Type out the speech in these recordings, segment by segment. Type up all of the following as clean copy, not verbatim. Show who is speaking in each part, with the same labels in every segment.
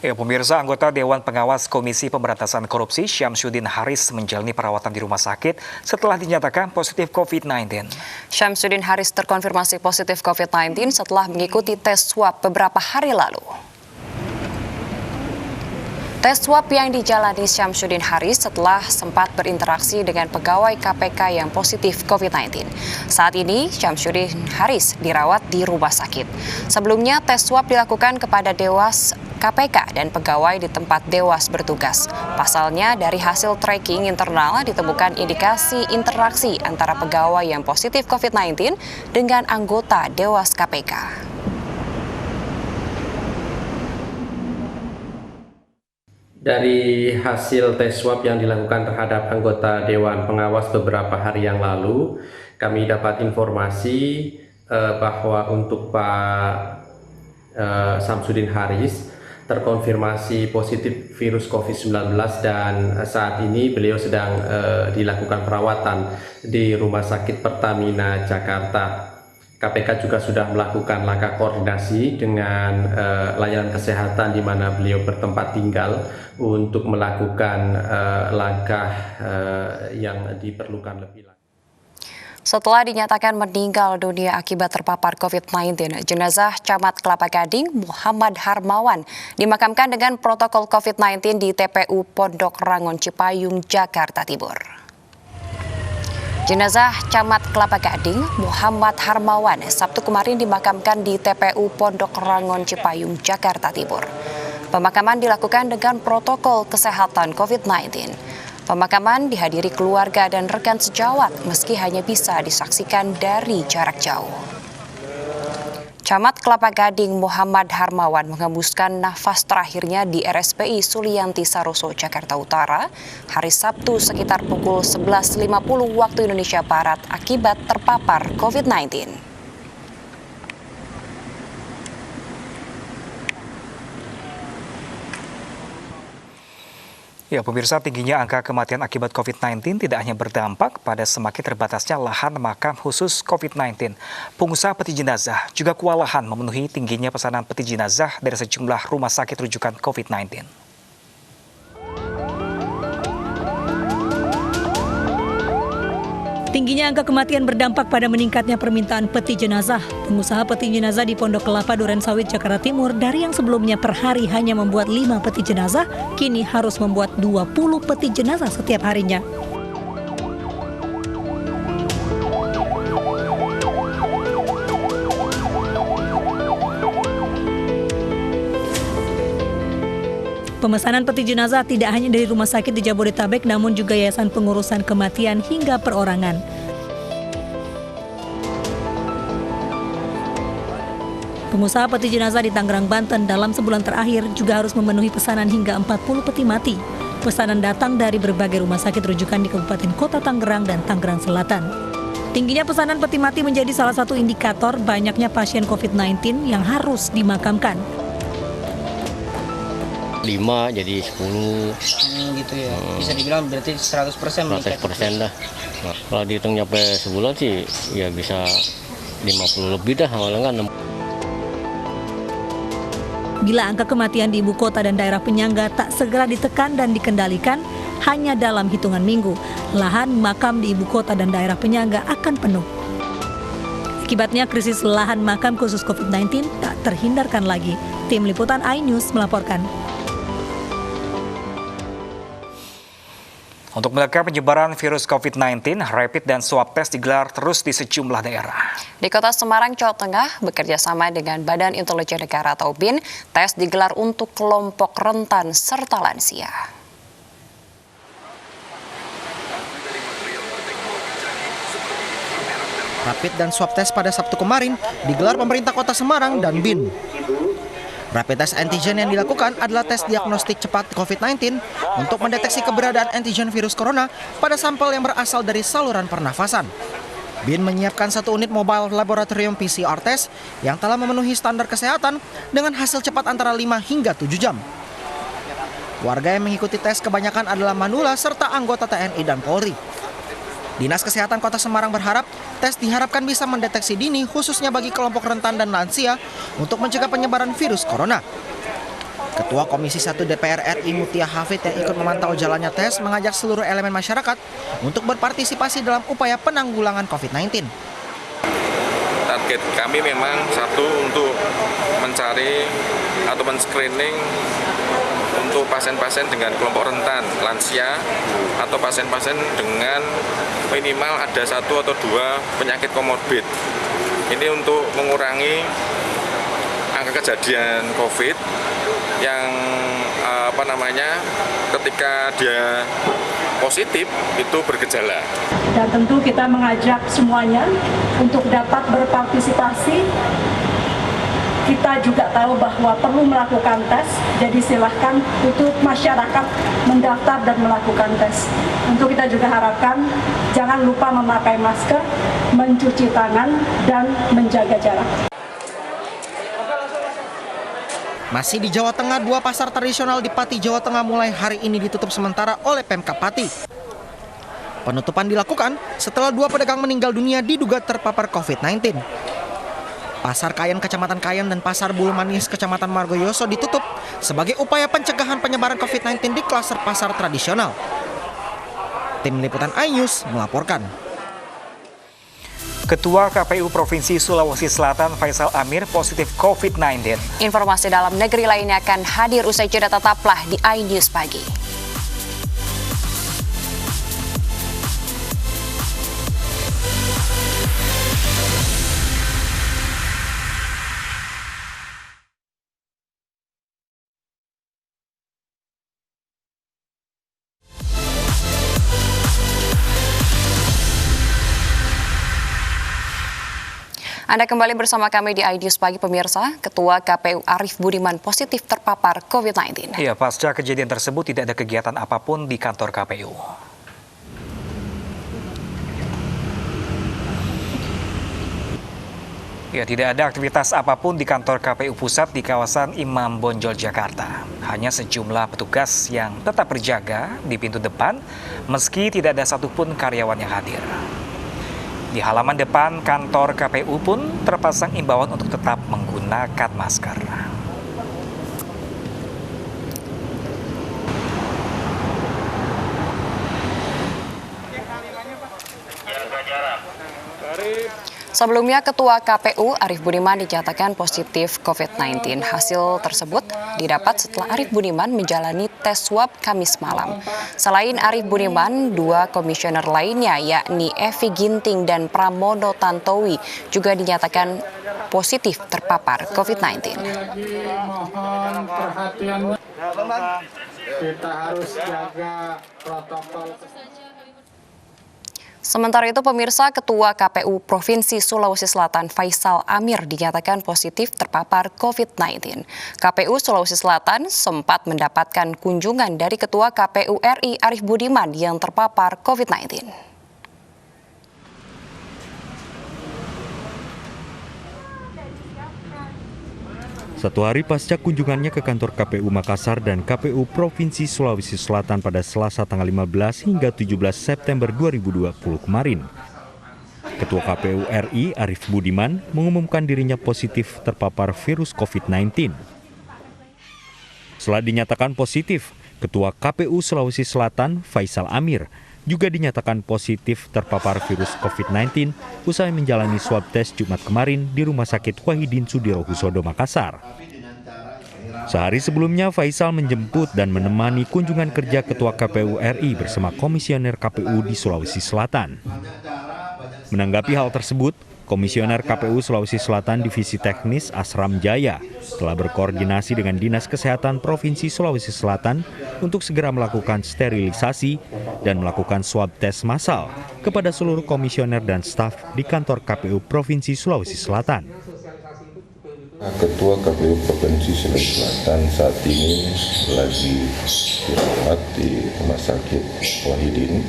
Speaker 1: Ya, pemirsa, anggota Dewan Pengawas Komisi Pemberantasan Korupsi Syamsuddin Haris menjalani perawatan di rumah sakit setelah dinyatakan positif COVID-19.
Speaker 2: Syamsuddin Haris terkonfirmasi positif COVID-19 setelah mengikuti tes swab beberapa hari lalu. Tes swab yang dijalani Syamsuddin Haris setelah sempat berinteraksi dengan pegawai KPK yang positif COVID-19. Saat ini, Syamsuddin Haris dirawat di rumah sakit. Sebelumnya, tes swab dilakukan kepada Dewas KPK dan pegawai di tempat Dewas bertugas. Pasalnya, dari hasil tracking internal ditemukan indikasi interaksi antara pegawai yang positif COVID-19 dengan anggota Dewas KPK.
Speaker 3: Dari hasil tes swab yang dilakukan terhadap anggota Dewan Pengawas beberapa hari yang lalu, kami dapat informasi bahwa untuk Pak Syamsuddin Haris terkonfirmasi positif virus COVID-19 dan saat ini beliau sedang dilakukan perawatan di Rumah Sakit Pertamina Jakarta. KPK juga sudah melakukan langkah koordinasi dengan layanan kesehatan di mana beliau bertempat tinggal untuk melakukan langkah yang diperlukan lebih lanjut.
Speaker 2: Setelah dinyatakan meninggal dunia akibat terpapar COVID-19, jenazah Camat Kelapa Gading Muhammad Harmawan dimakamkan dengan protokol COVID-19 di TPU Pondok Rangon Cipayung, Jakarta Timur. Jenazah Camat Kelapa Gading Muhammad Harmawan Sabtu kemarin dimakamkan di TPU Pondok Rangon Cipayung, Jakarta Timur. Pemakaman dilakukan dengan protokol kesehatan COVID-19. Pemakaman dihadiri keluarga dan rekan sejawat meski hanya bisa disaksikan dari jarak jauh. Camat Kelapa Gading Muhammad Harmawan menghembuskan nafas terakhirnya di RSPI Sulianti Saroso, Jakarta Utara, hari Sabtu sekitar pukul 11.50 waktu Indonesia Barat akibat terpapar COVID-19.
Speaker 1: Ya, pemirsa, tingginya angka kematian akibat COVID-19 tidak hanya berdampak pada semakin terbatasnya lahan makam khusus COVID-19. Pengusaha peti jenazah juga kewalahan memenuhi tingginya pesanan peti jenazah dari sejumlah rumah sakit rujukan COVID-19.
Speaker 4: Tingginya angka kematian berdampak pada meningkatnya permintaan peti jenazah. Pengusaha peti jenazah di Pondok Kelapa, Durensawit, Jakarta Timur dari yang sebelumnya per hari hanya membuat 5 peti jenazah, kini harus membuat 20 peti jenazah setiap harinya. Pemesanan peti jenazah tidak hanya dari rumah sakit di Jabodetabek, namun juga Yayasan Pengurusan Kematian hingga perorangan. Pengusaha peti jenazah di Tangerang, Banten dalam sebulan terakhir juga harus memenuhi pesanan hingga 40 peti mati. Pesanan datang dari berbagai rumah sakit rujukan di Kabupaten Kota Tangerang dan Tangerang Selatan. Tingginya pesanan peti mati menjadi salah satu indikator banyaknya pasien COVID-19 yang harus dimakamkan.
Speaker 5: 5 jadi 10
Speaker 6: gitu ya. Bisa dibilang berarti 100% meningkat.
Speaker 5: 100% dah. Nah, kalau dihitung nyampe sebulan sih ya bisa 50 lebih dah, malah kan.
Speaker 4: Bila angka kematian di ibu kota dan daerah penyangga tak segera ditekan dan dikendalikan, hanya dalam hitungan minggu, lahan makam di ibu kota dan daerah penyangga akan penuh. Akibatnya krisis lahan makam khusus COVID-19 tak terhindarkan lagi. Tim Liputan iNews melaporkan.
Speaker 1: Untuk menekan penyebaran virus COVID-19, rapid dan swab test digelar terus di sejumlah daerah.
Speaker 2: Di Kota Semarang, Jawa Tengah, bekerja sama dengan Badan Intelijen Negara atau BIN, tes digelar untuk kelompok rentan serta lansia.
Speaker 7: Rapid dan swab test pada Sabtu kemarin digelar pemerintah Kota Semarang dan BIN. Rapid test antigen yang dilakukan adalah tes diagnostik cepat COVID-19 untuk mendeteksi keberadaan antigen virus corona pada sampel yang berasal dari saluran pernafasan. BIN menyiapkan 1 unit mobile laboratorium PCR test yang telah memenuhi standar kesehatan dengan hasil cepat antara 5 hingga 7 jam. Warga yang mengikuti tes kebanyakan adalah manula serta anggota TNI dan Polri. Dinas Kesehatan Kota Semarang berharap tes diharapkan bisa mendeteksi dini khususnya bagi kelompok rentan dan lansia untuk mencegah penyebaran virus corona. Ketua Komisi 1 DPR RI Mutia Hafid yang ikut memantau jalannya tes mengajak seluruh elemen masyarakat untuk berpartisipasi dalam upaya penanggulangan COVID-19.
Speaker 8: Target kami memang satu untuk mencari atau men-screening untuk pasien-pasien dengan kelompok rentan, lansia, atau pasien-pasien dengan minimal ada 1 atau 2 penyakit komorbid. Ini untuk mengurangi angka kejadian COVID yang ketika dia positif itu bergejala.
Speaker 9: Dan tentu kita mengajak semuanya untuk dapat berpartisipasi. Kita juga tahu bahwa perlu melakukan tes, jadi silahkan untuk masyarakat mendaftar dan melakukan tes. Untuk kita juga harapkan jangan lupa memakai masker, mencuci tangan, dan menjaga jarak.
Speaker 7: Masih di Jawa Tengah, 2 pasar tradisional di Pati, Jawa Tengah mulai hari ini ditutup sementara oleh Pemkab Pati. Penutupan dilakukan setelah 2 pedagang meninggal dunia diduga terpapar COVID-19. Pasar Kayen Kecamatan Kayen dan Pasar Bulu Manis Kecamatan Margoyoso ditutup sebagai upaya pencegahan penyebaran COVID-19 di klaster pasar tradisional. Tim Liputan iNews melaporkan.
Speaker 1: Ketua KPU Provinsi Sulawesi Selatan Faisal Amir positif COVID-19.
Speaker 2: Informasi dalam negeri lainnya akan hadir usai jeda, tetaplah di iNews Pagi. Anda kembali bersama kami di iNews Pagi, pemirsa. Ketua KPU Arief Budiman positif terpapar COVID-19.
Speaker 1: Ya, pasca kejadian tersebut tidak ada kegiatan apapun di kantor KPU. Ya, tidak ada aktivitas apapun di kantor KPU Pusat di kawasan Imam Bonjol, Jakarta. Hanya sejumlah petugas yang tetap berjaga di pintu depan, meski tidak ada satupun karyawan yang hadir. Di halaman depan kantor KPU pun terpasang imbauan untuk tetap menggunakan masker.
Speaker 2: Sebelumnya, Ketua KPU Arief Budiman dinyatakan positif COVID-19. Hasil tersebut didapat setelah Arief Budiman menjalani tes swab Kamis malam. Selain Arief Budiman, 2 komisioner lainnya yakni Evi Ginting dan Pramono Tantowi juga dinyatakan positif terpapar COVID-19.
Speaker 10: Mohon perhatian, kita harus jaga protokol.
Speaker 2: Sementara itu, pemirsa, Ketua KPU Provinsi Sulawesi Selatan Faisal Amir dinyatakan positif terpapar COVID-19. KPU Sulawesi Selatan sempat mendapatkan kunjungan dari Ketua KPU RI Arief Budiman yang terpapar COVID-19.
Speaker 11: 1 hari pasca kunjungannya ke kantor KPU Makassar dan KPU Provinsi Sulawesi Selatan pada Selasa tanggal 15 hingga 17 September 2020 kemarin. Ketua KPU RI Arief Budiman mengumumkan dirinya positif terpapar virus COVID-19. Setelah dinyatakan positif, Ketua KPU Sulawesi Selatan Faisal Amir juga dinyatakan positif terpapar virus COVID-19 usai menjalani swab tes Jumat kemarin di Rumah Sakit Wahidin Sudirohusodo, Makassar. Sehari sebelumnya, Faisal menjemput dan menemani kunjungan kerja Ketua KPU RI bersama komisioner KPU di Sulawesi Selatan. Menanggapi hal tersebut, Komisioner KPU Sulawesi Selatan Divisi Teknis Asram Jaya telah berkoordinasi dengan Dinas Kesehatan Provinsi Sulawesi Selatan untuk segera melakukan sterilisasi dan melakukan swab tes massal kepada seluruh komisioner dan staf di kantor KPU Provinsi Sulawesi Selatan.
Speaker 12: Ketua KPU Provinsi Sulawesi Selatan saat ini lagi dirawat di Rumah Sakit Wahidin.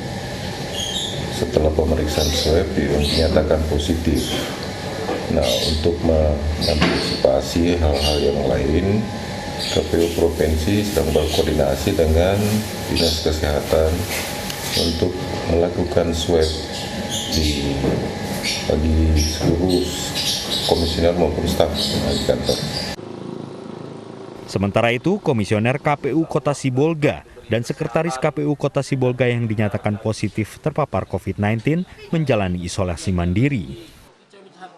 Speaker 12: Setelah pemeriksaan swab dinyatakan positif. Nah, untuk mengantisipasi hal-hal yang lain, KPU Provinsi sedang berkoordinasi dengan Dinas Kesehatan untuk melakukan swab bagi seluruh komisioner maupun staf di kantor.
Speaker 11: Sementara itu, Komisioner KPU Kota Sibolga dan Sekretaris KPU Kota Sibolga yang dinyatakan positif terpapar COVID-19 menjalani isolasi mandiri.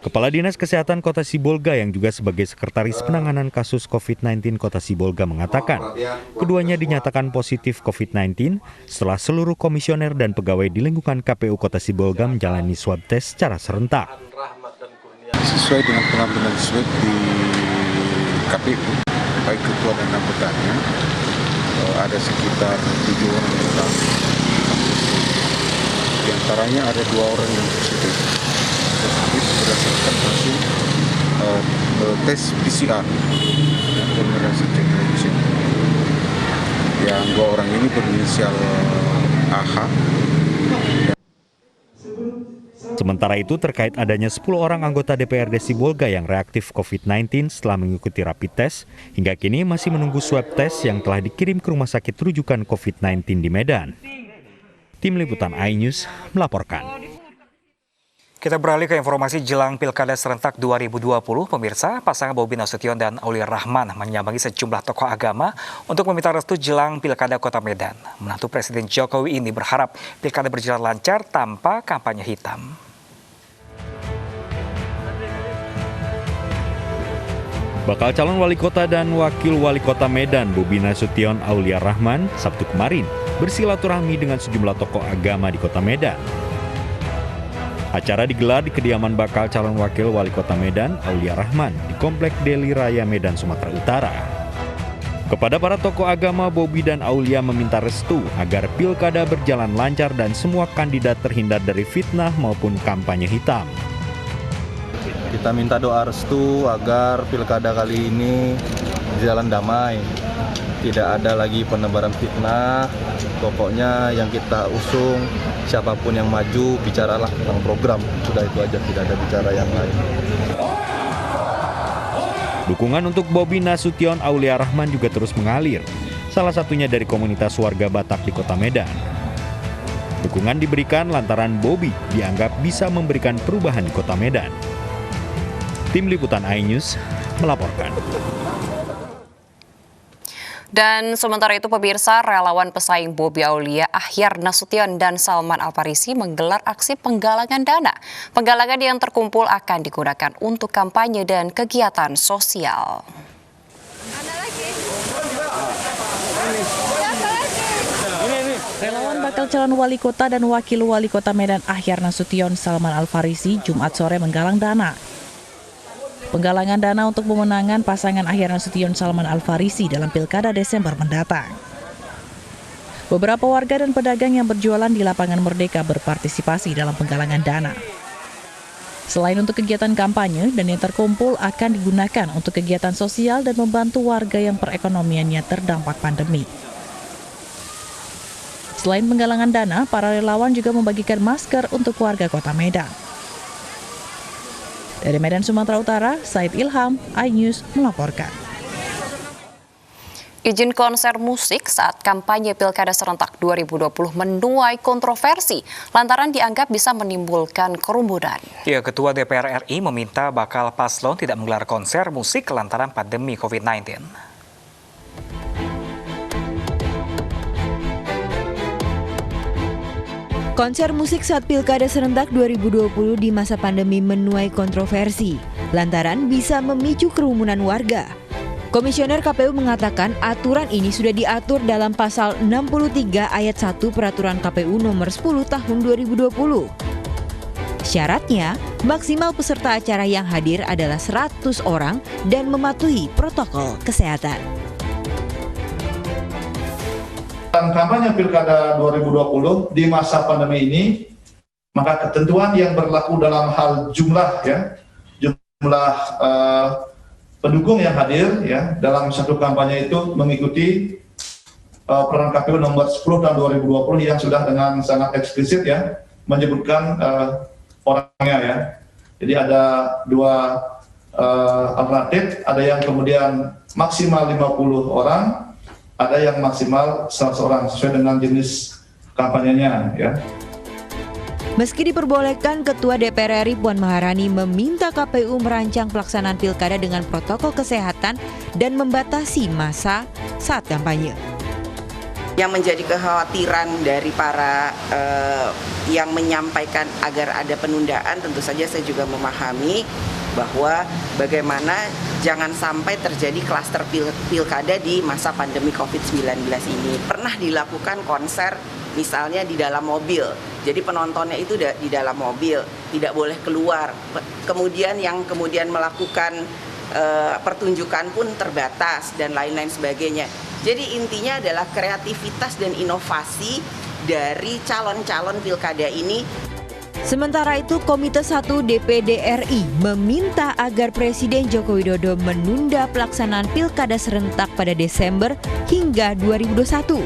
Speaker 11: Kepala Dinas Kesehatan Kota Sibolga yang juga sebagai Sekretaris Penanganan Kasus COVID-19 Kota Sibolga mengatakan, keduanya dinyatakan positif COVID-19 setelah seluruh komisioner dan pegawai di lingkungan KPU Kota Sibolga menjalani swab tes secara serentak.
Speaker 10: Sesuai dengan pengambilan swab di KPU, baik ketua dan anggotanya, ada sekitar 7 orang yang datang. Di antaranya ada 2 orang yang positif berdasarkan hasil tes PCR dan hasil cek. Yang 2 orang ini berinisial AH.
Speaker 11: Sementara itu, terkait adanya 10 orang anggota DPRD Sibolga yang reaktif COVID-19 setelah mengikuti rapid test, hingga kini masih menunggu swab test yang telah dikirim ke rumah sakit rujukan COVID-19 di Medan. Tim Liputan iNews melaporkan.
Speaker 1: Kita beralih ke informasi jelang Pilkada Serentak 2020. Pemirsa, pasangan Bobi Nasution dan Aulia Rahman menyambangi sejumlah tokoh agama untuk meminta restu jelang Pilkada Kota Medan. Menantu Presiden Jokowi ini berharap Pilkada berjalan lancar tanpa kampanye hitam.
Speaker 11: Bakal calon wali kota dan wakil wali kota Medan, Bobi Nasution Aulia Rahman, Sabtu kemarin bersilaturahmi dengan sejumlah tokoh agama di kota Medan. Acara digelar di kediaman bakal calon wakil wali kota Medan, Aulia Rahman, di Komplek Deli Raya Medan, Sumatera Utara. Kepada para tokoh agama, Bobi dan Aulia meminta restu agar pilkada berjalan lancar dan semua kandidat terhindar dari fitnah maupun kampanye hitam.
Speaker 13: Kita minta doa restu agar pilkada kali ini berjalan damai. Tidak ada lagi penebaran fitnah. Pokoknya yang kita usung, siapapun yang maju, bicaralah tentang program. Sudah itu aja, tidak ada bicara yang lain.
Speaker 11: Dukungan untuk Bobi Nasution Aulia Rahman juga terus mengalir. Salah satunya dari komunitas warga Batak di kota Medan. Dukungan diberikan lantaran Bobi dianggap bisa memberikan perubahan di kota Medan. Tim Liputan iNews melaporkan.
Speaker 2: Dan sementara itu pemirsa, relawan pesaing Bobi Aulia, Ahyar Nasution dan Salman Al-Farisi menggelar aksi penggalangan dana. Penggalangan yang terkumpul akan digunakan untuk kampanye dan kegiatan sosial.
Speaker 14: Relawan bakal calon wali kota dan wakil wali kota Medan Ahyar Nasution Salman Al-Farisi Jumat sore menggalang dana. Penggalangan dana untuk pemenangan pasangan Ahyar Nasution Salman Al-Farisi dalam Pilkada Desember mendatang. Beberapa warga dan pedagang yang berjualan di lapangan Merdeka berpartisipasi dalam penggalangan dana. Selain untuk kegiatan kampanye, dana yang terkumpul akan digunakan untuk kegiatan sosial dan membantu warga yang perekonomiannya terdampak pandemi. Selain penggalangan dana, para relawan juga membagikan masker untuk warga kota Medan. Dari Medan, Sumatera Utara, Said Ilham, iNews melaporkan.
Speaker 2: Izin konser musik saat kampanye Pilkada Serentak 2020 menuai kontroversi lantaran dianggap bisa menimbulkan kerumunan.
Speaker 1: Ya, Ketua DPR RI meminta bakal paslon tidak menggelar konser musik lantaran pandemi COVID-19.
Speaker 15: Konser musik saat Pilkada Serentak 2020 di masa pandemi menuai kontroversi, lantaran bisa memicu kerumunan warga. Komisioner KPU mengatakan aturan ini sudah diatur dalam pasal 63 ayat 1 Peraturan KPU nomor 10 tahun 2020. Syaratnya, maksimal peserta acara yang hadir adalah 100 orang dan mematuhi protokol kesehatan.
Speaker 16: Kampanye Pilkada 2020 di masa pandemi ini, maka ketentuan yang berlaku dalam hal jumlah pendukung yang hadir dalam satu kampanye itu mengikuti Peraturan KPU nomor 10 tahun 2020 yang sudah dengan sangat eksplisit menyebutkan orangnya Jadi ada dua alternatif, ada yang kemudian maksimal 50 orang, ada yang maksimal 100 orang sesuai dengan jenis kampanyenya
Speaker 15: Meski diperbolehkan, Ketua DPR RI Puan Maharani meminta KPU merancang pelaksanaan pilkada dengan protokol kesehatan dan membatasi masa saat kampanye.
Speaker 17: Yang menjadi kekhawatiran dari para yang menyampaikan agar ada penundaan, tentu saja saya juga memahami bahwa bagaimana jangan sampai terjadi klaster pilkada di masa pandemi COVID-19 ini. Pernah dilakukan konser misalnya di dalam mobil, jadi penontonnya itu di dalam mobil, tidak boleh keluar. Kemudian yang melakukan pertunjukan pun terbatas dan lain-lain sebagainya. Jadi intinya adalah kreativitas dan inovasi dari calon-calon pilkada ini.
Speaker 15: Sementara itu, Komite 1 DPD RI meminta agar Presiden Joko Widodo menunda pelaksanaan pilkada serentak pada Desember hingga 2021.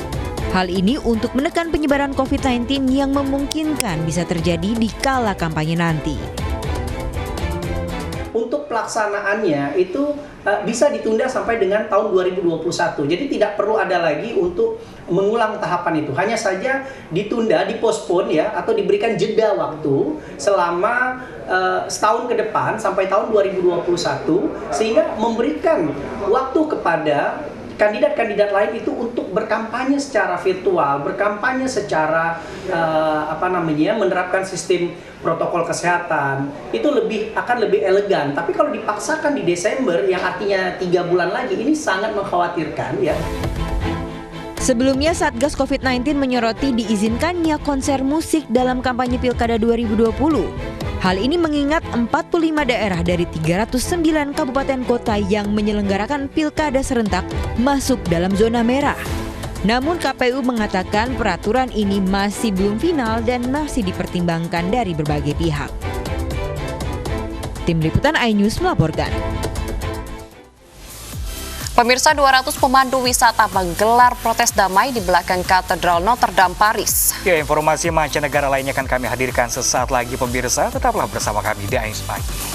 Speaker 15: Hal ini untuk menekan penyebaran COVID-19 yang memungkinkan bisa terjadi di kala kampanye nanti.
Speaker 18: Untuk pelaksanaannya itu bisa ditunda sampai dengan tahun 2021. Jadi tidak perlu ada lagi untuk mengulang tahapan itu. Hanya saja ditunda, dipospon ya, atau diberikan jeda waktu selama setahun ke depan sampai tahun 2021, sehingga memberikan waktu kepada kandidat-kandidat lain itu untuk berkampanye secara virtual, berkampanye secara menerapkan sistem protokol kesehatan. Itu akan lebih elegan. Tapi kalau dipaksakan di Desember yang artinya 3 bulan lagi, ini sangat mengkhawatirkan ya.
Speaker 15: Sebelumnya, Satgas COVID-19 menyoroti diizinkannya konser musik dalam kampanye Pilkada 2020. Hal ini mengingat 45 daerah dari 309 kabupaten kota yang menyelenggarakan pilkada serentak masuk dalam zona merah. Namun KPU mengatakan peraturan ini masih belum final dan masih dipertimbangkan dari berbagai pihak. Tim Liputan iNews melaporkan.
Speaker 2: Pemirsa, 200 pemandu wisata menggelar protes damai di belakang Katedral Notre Dame Paris.
Speaker 1: Ya, informasi mancanegara lainnya akan kami hadirkan sesaat lagi pemirsa. Tetaplah bersama kami di iNews Pagi.